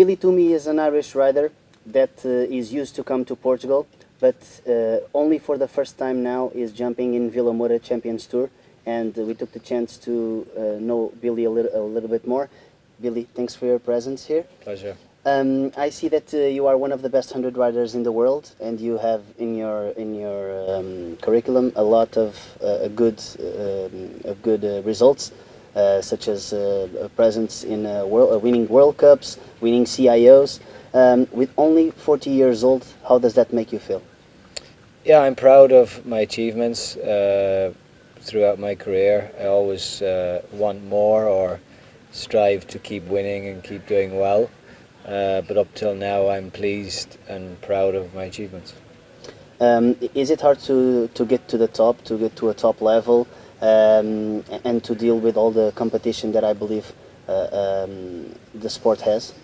Billy Twomey is an Irish rider that is used to come to Portugal, but only for the first time now is jumping in Vila Moura Champions Tour, and we took the chance to know Billy a little bit more. Billy, thanks for your presence here. Pleasure. I see that you are one of the best 100 riders in the world, and you have in your curriculum a lot of good results, such as a presence in winning World Cups, winning CIOs. With only 40 years old, how does that make you feel? Yeah, I'm proud of my achievements throughout my career. I always want more or strive to keep winning and keep doing well. But up till now, I'm pleased and proud of my achievements. Is it hard to get to the top, to get to a top level, and to deal with all the competition that I believe the sport has?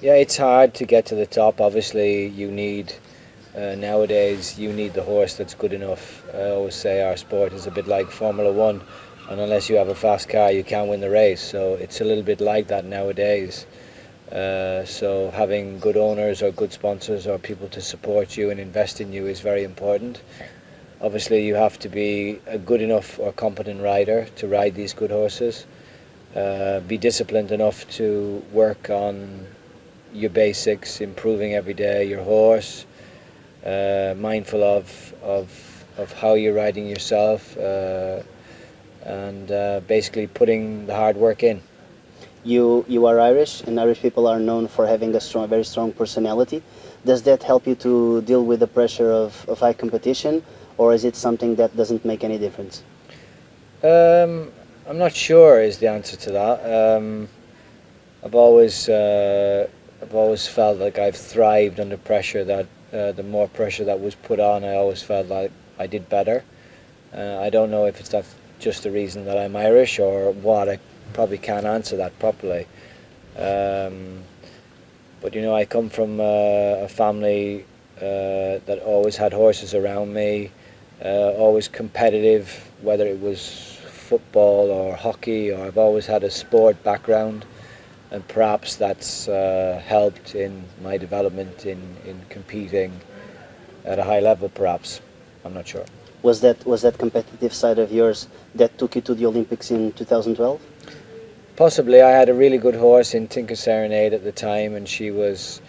Yeah, it's hard to get to the top. Obviously, you need nowadays you need the horse that's good enough. I always say our sport is a bit like Formula One, and unless you have a fast car, you can't win the race. So it's a little bit like that nowadays. So having good owners or good sponsors or people to support you and invest in you is very important. Obviously, you have to be a good enough or competent rider to ride these good horses. Be disciplined enough to work on your basics, improving every day your horse, mindful of how you're riding yourself, and basically putting the hard work in. You are Irish, and Irish people are known for having a very strong personality. Does that help you to deal with the pressure of high competition, or is it something that doesn't make any difference? I'm not sure is the answer to that. I've always felt like I've thrived under pressure. That the more pressure that was put on, I always felt like I did better. I don't know if that's just the reason that I'm Irish or what. I probably can't answer that properly. But you know, I come from a family that always had horses around me, always competitive, whether it was football or hockey, or I've always had a sport background, and perhaps that's helped in my development in competing at a high level, perhaps. I'm not sure. Was that competitive side of yours that took you to the Olympics in 2012? Possibly. I had a really good horse in Tinker Serenade at the time, and she was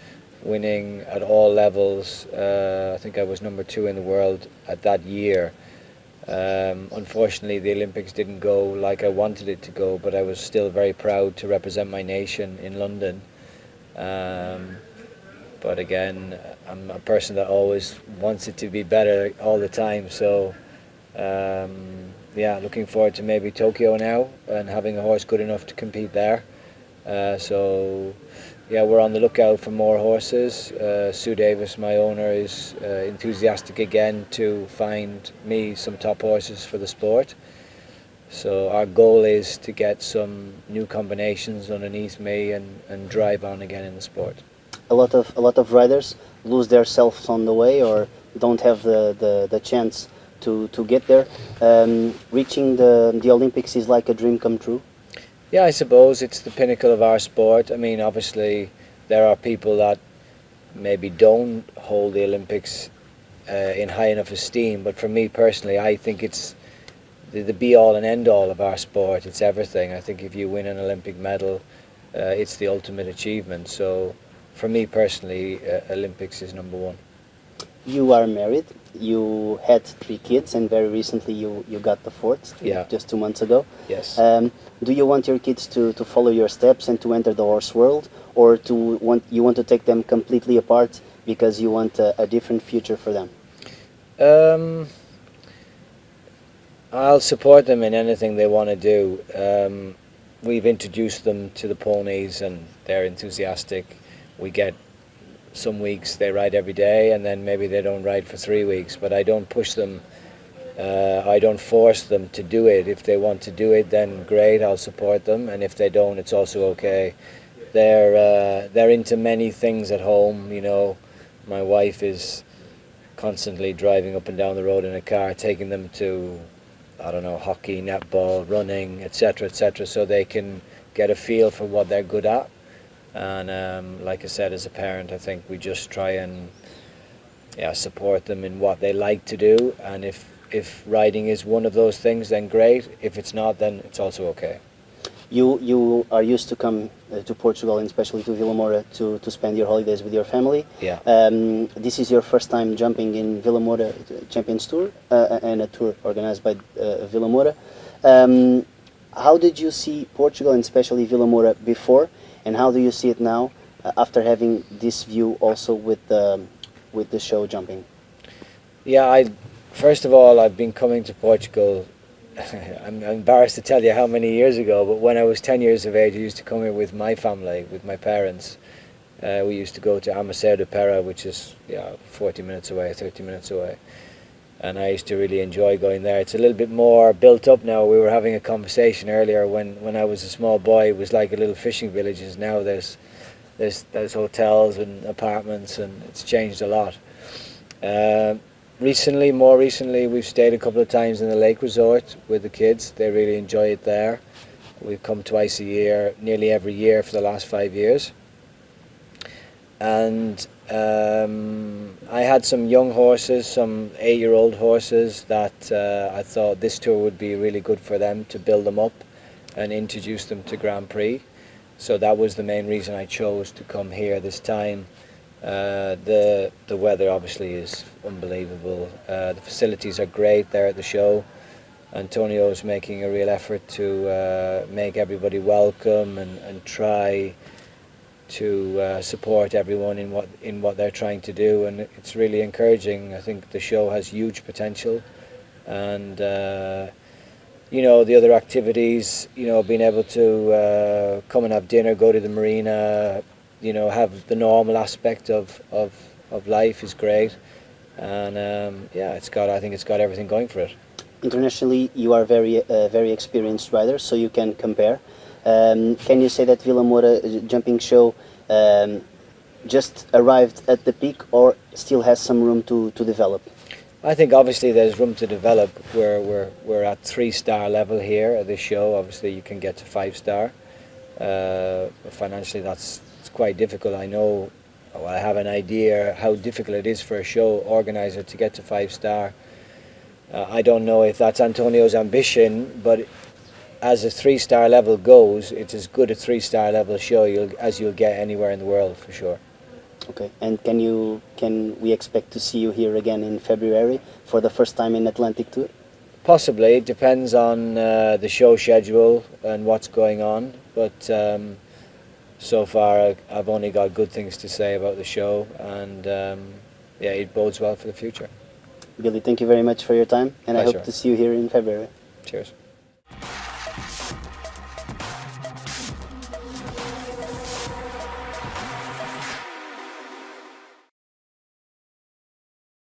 winning at all levels. I think I was #2 in the world at that year. Unfortunately, the Olympics didn't go like I wanted it to go, but I was still very proud to represent my nation in London. But again, I'm a person that always wants it to be better all the time. So yeah, looking forward to maybe Tokyo now and having a horse good enough to compete there. So yeah, we're on the lookout for more horses. Sue Davis, my owner, is enthusiastic again to find me some top horses for the sport. So our goal is to get some new combinations underneath me and drive on again in the sport. A lot of riders lose themselves on the way or don't have the chance to get there. Reaching the Olympics is like a dream come true. Yeah, I suppose it's the pinnacle of our sport. I mean, obviously, there are people that maybe don't hold the Olympics in high enough esteem, but for me personally, I think it's the be-all and end-all of our sport. It's everything. I think if you win an Olympic medal, it's the ultimate achievement. So, for me personally, Olympics is #1. You are married. You had 3 kids, and very recently you got the 4th, Yeah. just 2 months ago. Yes. Do you want your kids to follow your steps and to enter the horse world, or you want to take them completely apart because you want a different future for them? I'll support them in anything they want to do. We've introduced them to the ponies and they're enthusiastic. We get some weeks they ride every day and then maybe they don't ride for 3 weeks, but I don't push them. I don't force them to do it. If they want to do it, then great, I'll support them, and if they don't, it's also okay. They're into many things at home, you know. My wife is constantly driving up and down the road in a car, taking them to, I don't know, hockey, netball, running, etc., etc., so they can get a feel for what they're good at. And like I said, as a parent, I think we just try and support them in what they like to do. And if riding is one of those things, then great. If it's not, then it's also okay. You are used to come to Portugal, and especially to Vila Moura, to spend your holidays with your family. Yeah. This is your first time jumping in Vila Moura Champions Tour, and a tour organized by Vila Moura. How did you see Portugal, and especially Vila Moura, before, and how do you see it now, after having this view also with the show jumping? Yeah, first of all, I've been coming to Portugal. I'm embarrassed to tell you how many years ago, but when I was 10 years of age, I used to come here with my family, with my parents. We used to go to Amaseu de Pera, which is 40 minutes away, 30 minutes away. And I used to really enjoy going there. It's a little bit more built up now. We were having a conversation earlier when I was a small boy. It was like a little fishing village. Now there's hotels and apartments, and it's changed a lot. More recently, we've stayed a couple of times in the lake resort with the kids. They really enjoy it there. We've come twice a year, nearly every year for the last 5 years. And I had some young horses, some 8-year-old horses that I thought this tour would be really good for them, to build them up and introduce them to Grand Prix. So that was the main reason I chose to come here this time. The weather obviously is unbelievable. The facilities are great there at the show. Antonio's making a real effort to make everybody welcome and try to support everyone in what they're trying to do, and it's really encouraging. I think the show has huge potential, and the other activities, being able to come and have dinner, go to the marina, have the normal aspect of life is great, and I think it's got everything going for it. Internationally, you are very experienced rider, so you can compare. Can you say that Vila Moura jumping show just arrived at the peak, or still has some room to develop? I think obviously there's room to develop. We're at 3-star level here at this show. Obviously you can get to 5-star. Financially it's quite difficult. I know, I have an idea how difficult it is for a show organizer to get to 5-star. I don't know if that's Antonio's ambition, but as a 3-star level goes, it's as good a 3-star level show as you'll get anywhere in the world, for sure. Okay, and can we expect to see you here again in February for the first time in Atlantic Tour? Possibly. It depends on the show schedule and what's going on, but so far I've only got good things to say about the show, and it bodes well for the future. Billy, thank you very much for your time, and Pleasure. I hope to see you here in February. Cheers.